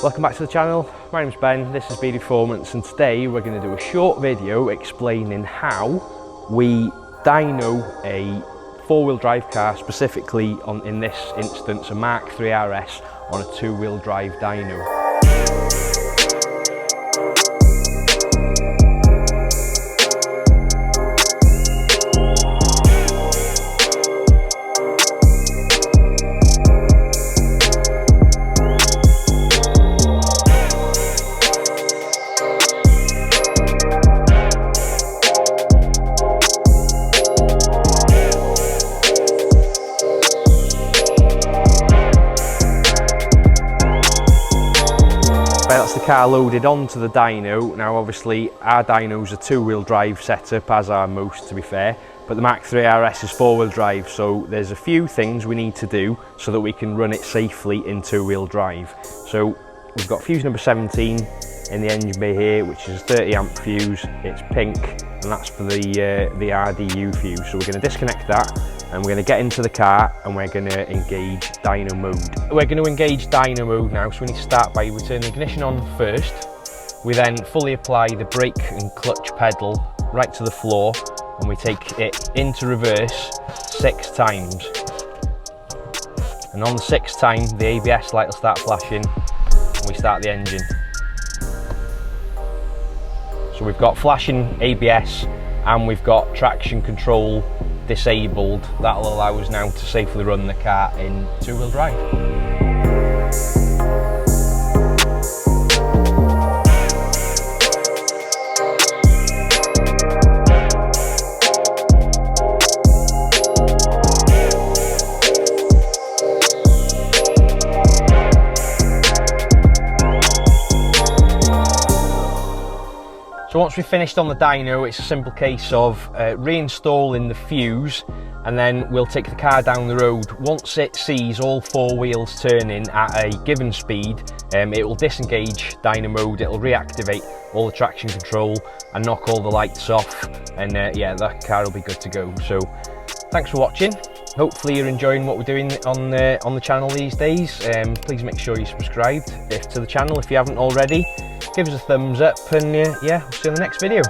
Welcome back to the channel. My name's Ben, this is 𝗙𝙜 Performance, and today we're going to do a short video explaining how we dyno a four-wheel drive car, specifically in this instance a Mk3 RS on a two-wheel drive dyno. That's the car loaded onto the dyno. Now obviously our dyno's a two-wheel drive setup, as are most to be fair, but the Mk3 RS is four-wheel drive, so there's a few things we need to do so that we can run it safely in two-wheel drive. So we've got fuse number 17 in the engine bay here, which is a 30 amp fuse. It's pink and that's for the RDU fuse. So we're going to disconnect that and we're going to get into the car and we're going to engage dyno mode. We're going to engage dyno mode now, so we need to start by we turn the ignition on first. We then fully apply the brake and clutch pedal right to the floor and we take it into reverse 6 times. And on the 6th time the ABS light will start flashing and we start the engine. So we've got flashing ABS and we've got traction control disabled. That'll allow us now to safely run the car in two-wheel drive. So once we've finished on the dyno, it's a simple case of reinstalling the fuse, and then we'll take the car down the road. Once it sees all four wheels turning at a given speed, it will disengage dyno mode, it'll reactivate all the traction control and knock all the lights off, and yeah, that car will be good to go. So thanks for watching. Hopefully you're enjoying what we're doing on the channel these days. Please make sure you're subscribed to the channel if you haven't already. Give us a thumbs up and yeah, we'll see you in the next video.